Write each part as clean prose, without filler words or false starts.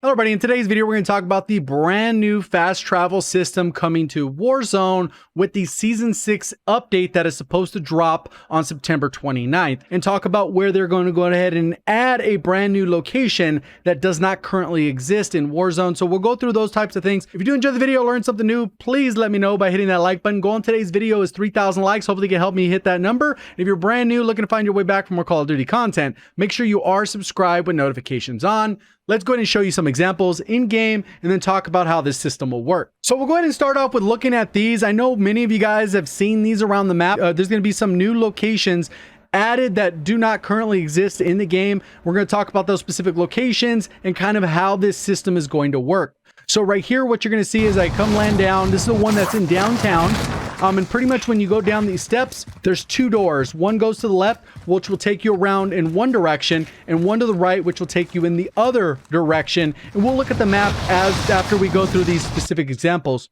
Hello everybody, in today's video we're going to talk about the brand new fast travel system coming to Warzone with the Season 6 update that is supposed to drop on September 29th, and talk about where they're going to go ahead and add a brand new location that does not currently exist in Warzone. So we'll go through those types of things. If you do enjoy the video, learn something new, please let me know by hitting that like button. Goal on today's video is 3,000 likes. Hopefully you can help me hit that number. If you're brand new looking to find your way back for more Call of Duty content, make sure you are subscribed with notifications on. Let's go ahead and show you some examples in game and then talk about how this system will work. So we'll go ahead and start off with looking at these. I know many of you guys have seen these around the map. There's going to be some new locations added that do not currently exist in the game. We're going to talk about those specific locations and kind of how this system is going to work. So right here, what you're going to see is I come land down. This is the one that's in downtown. And pretty much when you go down these steps, there's two doors. One goes to the left, which will take you around in one direction, and one to the right, which will take you in the other direction. And we'll look at the map after we go through these specific examples.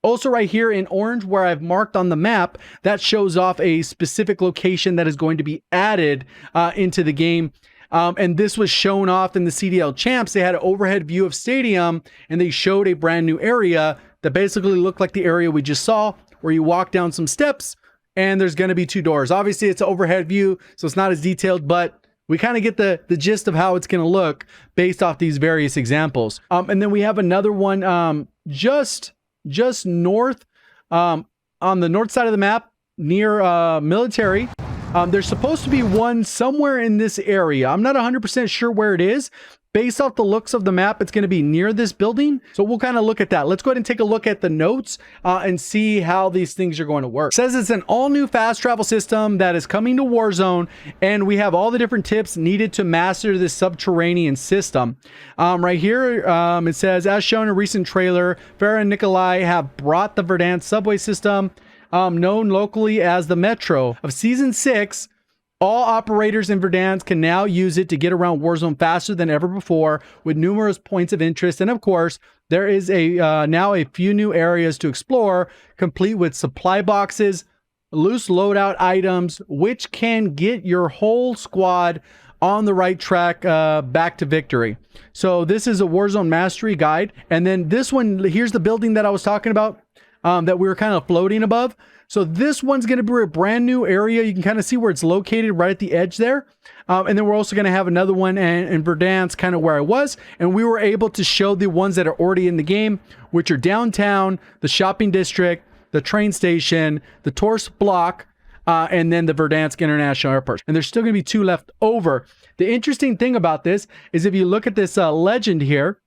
Also right here in orange where I've marked on the map, that shows off a specific location that is going to be added into the game. And this was shown off in the CDL Champs. They had an overhead view of Stadium, and they showed a brand new area that basically looked like the area we just saw, where you walk down some steps and there's going to be two doors. Obviously it's an overhead view, so it's not as detailed, but we kind of get the gist of how it's going to look based off these various examples. And then we have another one just north, on the north side of the map near military. There's supposed to be one somewhere in this area. I'm not 100% sure where it is. Based off the looks of the map, it's going to be near this building. So we'll kind of look at that. Let's go ahead and take a look at the notes and see how these things are going to work. It says it's an all new fast travel system that is coming to Warzone, and we have all the different tips needed to master this subterranean system. Right here, it says, as shown in a recent trailer, Farah and Nikolai have brought the Verdansk subway system, known locally as the Metro, of Season 6. All operators in Verdansk can now use it to get around Warzone faster than ever before, with numerous points of interest. And of course, there is now a few new areas to explore, complete with supply boxes, loose loadout items, which can get your whole squad on the right track back to victory. So this is a Warzone Mastery Guide. And then this one, here's the building that I was talking about that we were kind of floating above. So this one's going to be a brand new area. You can kind of see where it's located right at the edge there. And then we're also going to have another one in Verdansk, kind of where I was. And we were able to show the ones that are already in the game, which are downtown, the shopping district, the train station, the Torsk block, and then the Verdansk International Airport. And there's still going to be two left over. The interesting thing about this is if you look at this legend here,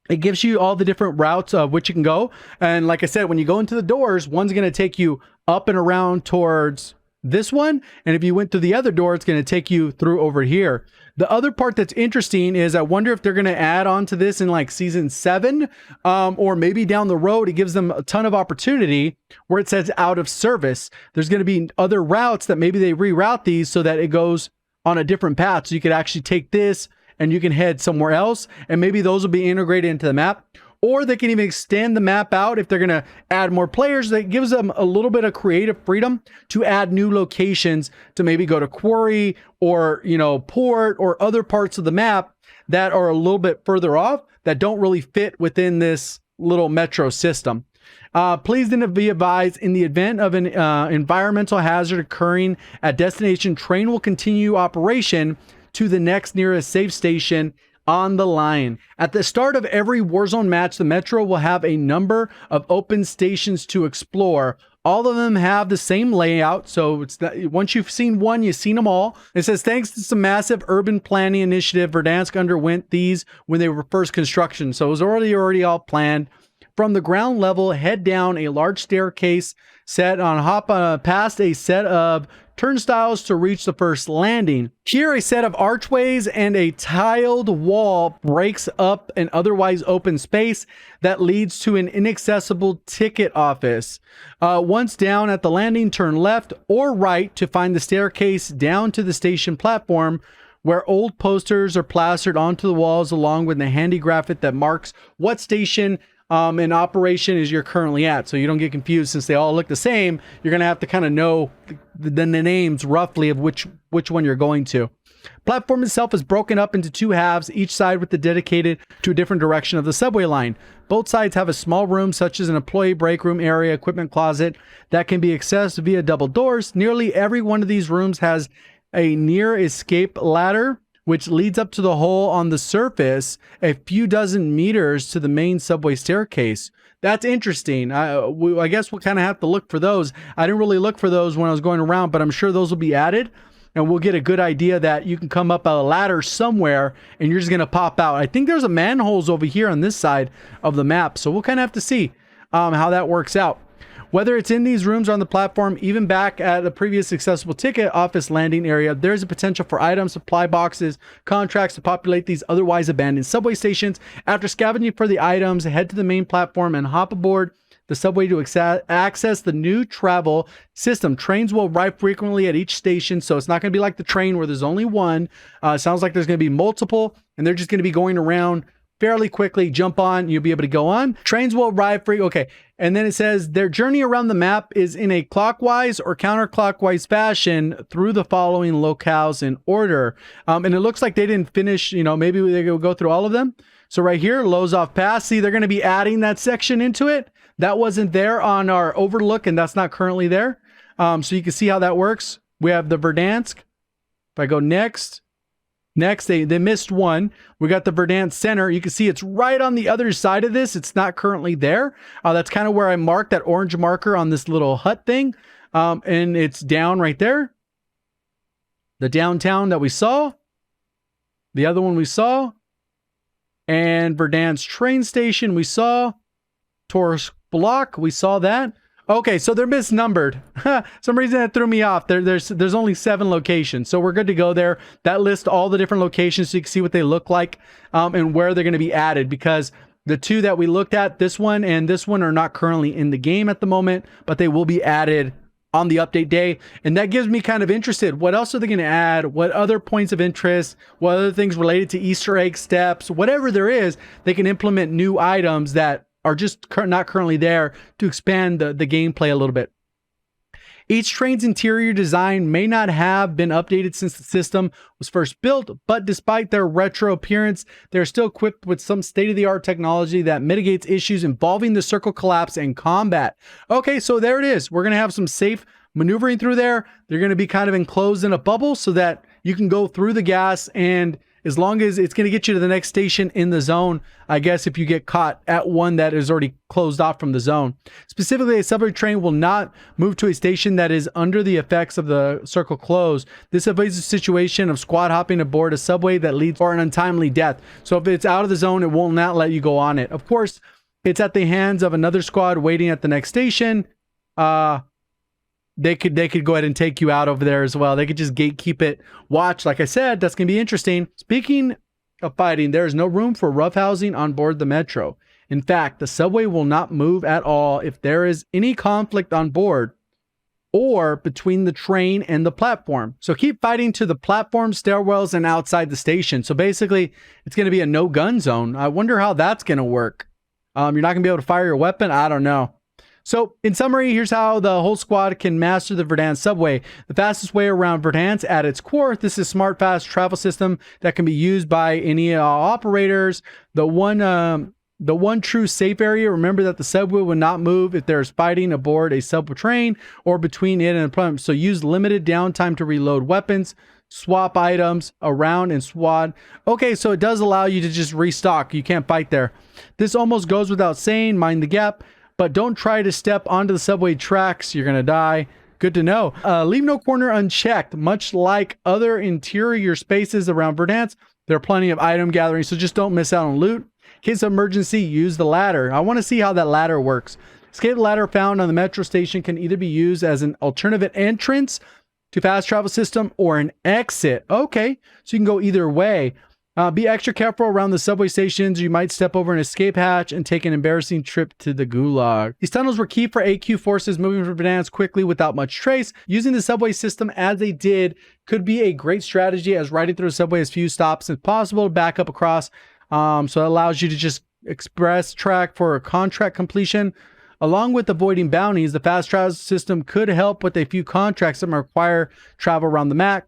it gives you all the different routes of which you can go. And like I said, when you go into the doors, one's going to take you up and around towards this one. And if you went through the other door, it's going to take you through over here. The other part that's interesting is I wonder if they're going to add on to this in like Season 7 or maybe down the road. It gives them a ton of opportunity where it says out of service. There's going to be other routes that maybe they reroute these so that it goes on a different path. So you could actually take this and you can head somewhere else, and maybe those will be integrated into the map. Or they can even extend the map out if they're going to add more players. That gives them a little bit of creative freedom to add new locations to maybe go to Quarry or, you know, Port or other parts of the map that are a little bit further off that don't really fit within this little metro system. Please then be advised, in the event of an environmental hazard occurring at destination, train will continue operation to the next nearest safe station on the line. At the start of every Warzone match, the Metro will have a number of open stations to explore. All of them have the same layout, so it's once you've seen one, you've seen them all. It says, thanks to some massive urban planning initiative, Verdansk underwent these when they were first construction, so it was already all planned. From the ground level, head down a large staircase set on past a set of turnstiles to reach the first landing. Here, a set of archways and a tiled wall breaks up an otherwise open space that leads to an inaccessible ticket office. Once down at the landing, turn left or right to find the staircase down to the station platform, where old posters are plastered onto the walls along with the handy graphic that marks what station in operation is you're currently at, so you don't get confused. Since they all look the same, you're gonna have to kind of know the names roughly of which one you're going to. Platform itself is broken up into two halves, each side with the dedicated to a different direction of the subway line. Both sides have a small room such as an employee break room area, equipment closet that can be accessed via double doors. Nearly every one of these rooms has a near escape ladder which leads up to the hole on the surface a few dozen meters to the main subway staircase. That's interesting. I guess we'll kind of have to look for those. I didn't really look for those when I was going around, but I'm sure those will be added. And we'll get a good idea that you can come up a ladder somewhere and you're just going to pop out. I think there's a manholes over here on this side of the map. So we'll kind of have to see how that works out. Whether it's in these rooms or on the platform, even back at a previous accessible ticket office landing area, there's a potential for items, supply boxes, contracts to populate these otherwise abandoned subway stations. After scavenging for the items, head to the main platform and hop aboard the subway to access the new travel system. Trains will arrive frequently at each station, so it's not going to be like the train where there's only one. Sounds like there's going to be multiple, and they're just going to be going around fairly quickly. Jump on, you'll be able to go on. Trains will arrive free. Okay. And then it says their journey around the map is in a clockwise or counterclockwise fashion through the following locales in order. And it looks like they didn't finish, maybe they will go through all of them. So right here, Lozov Pass. See, they're going to be adding that section into it. That wasn't there on our overlook, and that's not currently there. So you can see how that works. We have the Verdansk. If I go next, they missed one. We got the Verdansk Center. You can see it's right on the other side of this. It's not currently there. That's kind of where I marked that orange marker on this little hut thing. And it's down right there. The downtown that we saw. The other one we saw. And Verdansk train station we saw. Torsk block, we saw that. Okay, so they're misnumbered. Some reason that threw me off. There's only 7 locations, so we're good to go there. That lists all the different locations so you can see what they look like and where they're going to be added, because the 2 that we looked at, this one and this one, are not currently in the game at the moment, but they will be added on the update day. And that gives me kind of interested. What else are they going to add? What other points of interest? What other things related to Easter egg steps? Whatever there is, they can implement new items that are just not currently there to expand the gameplay a little bit. Each train's interior design may not have been updated since the system was first built, but despite their retro appearance, they're still equipped with some state-of-the-art technology that mitigates issues involving the circle collapse and combat. Okay, so there it is. We're going to have some safe maneuvering through there. They're going to be kind of enclosed in a bubble so that you can go through the gas, and as long as it's going to get you to the next station in the zone, I guess, if you get caught at one that is already closed off from the zone. Specifically, a subway train will not move to a station that is under the effects of the circle close. This avoids a situation of squad hopping aboard a subway that leads for an untimely death. So if it's out of the zone, it will not let you go on it. Of course, it's at the hands of another squad waiting at the next station. They could go ahead and take you out over there as well. They could just gatekeep it. Watch, like I said, that's going to be interesting. Speaking of fighting, there is no room for roughhousing on board the metro. In fact, the subway will not move at all if there is any conflict on board or between the train and the platform. So keep fighting to the platform, stairwells, and outside the station. So basically, it's going to be a no-gun zone. I wonder how that's going to work. You're not going to be able to fire your weapon? I don't know. So, in summary, here's how the whole squad can master the Verdansk subway. The fastest way around Verdansk at its core, this is a smart, fast travel system that can be used by any operators. The one true safe area, remember that the subway will not move if there's fighting aboard a subway train or between it and the platform. So, use limited downtime to reload weapons, swap items around, and SWAT. Okay, so it does allow you to just restock. You can't fight there. This almost goes without saying, mind the gap. But don't try to step onto the subway tracks. You're going to die. Good to know. Leave no corner unchecked. Much like other interior spaces around Verdansk, there are plenty of item gathering, so just don't miss out on loot. In case of emergency, use the ladder. I want to see how that ladder works. Escape ladder found on the metro station can either be used as an alternative entrance to fast travel system or an exit. Okay, so you can go either way. Be extra careful around the subway stations. You might step over an escape hatch and take an embarrassing trip to the gulag. These tunnels were key for AQ forces moving from Verdansk quickly without much trace. Using the subway system as they did could be a great strategy, as riding through a subway as few stops as possible to back up across. So it allows you to just express track for a contract completion. Along with avoiding bounties, the fast travel system could help with a few contracts that require travel around the map.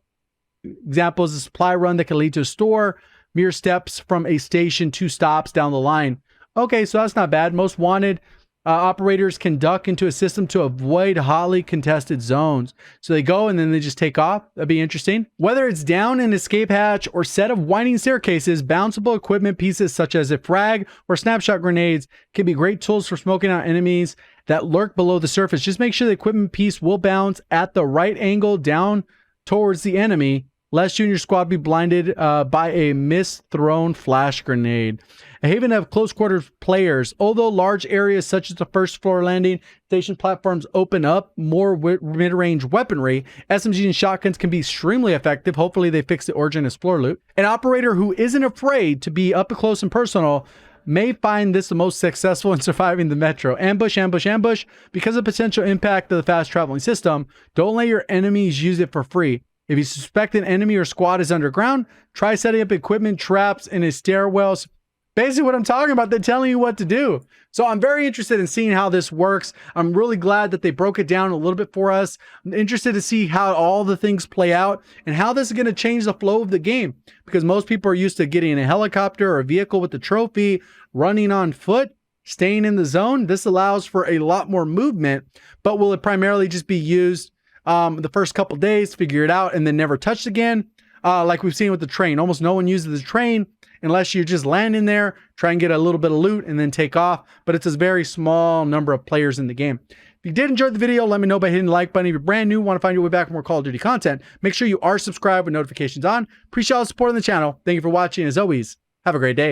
Examples: a supply run that can lead to a store, mere steps from a station 2 stops down the line. Okay, so that's not bad. Most wanted. Operators can duck into a system to avoid hotly contested zones. So they go and then they just take off. That'd be interesting. Whether it's down an escape hatch or set of winding staircases, bounceable equipment pieces such as a frag or snapshot grenades can be great tools for smoking out enemies that lurk below the surface. Just make sure the equipment piece will bounce at the right angle down towards the enemy, lest you and your squad be blinded by a misthrown flash grenade. A haven of close quarters players. Although large areas such as the first floor landing station platforms open up more mid-range weaponry, SMGs and shotguns can be extremely effective. Hopefully they fix the origin explorer loot. An operator who isn't afraid to be up close and personal may find this the most successful in surviving the metro. Ambush, ambush, ambush. Because of potential impact of the fast traveling system, don't let your enemies use it for free. If you suspect an enemy or squad is underground, try setting up equipment traps in a stairwells. Basically what I'm talking about, they're telling you what to do. So I'm very interested in seeing how this works. I'm really glad that they broke it down a little bit for us. I'm interested to see how all the things play out and how this is going to change the flow of the game, because most people are used to getting a helicopter or a vehicle with the trophy, running on foot, staying in the zone. This allows for a lot more movement, but will it primarily just be used the first couple days, figure it out, and then never touched again? Like we've seen with the train. Almost no one uses the train unless you just land in there, try and get a little bit of loot, and then take off. But it's a very small number of players in the game. If you did enjoy the video, let me know by hitting the like button. If you're brand new, want to find your way back for more Call of Duty content, make sure you are subscribed with notifications on. Appreciate all the support on the channel. Thank you for watching. As always, have a great day.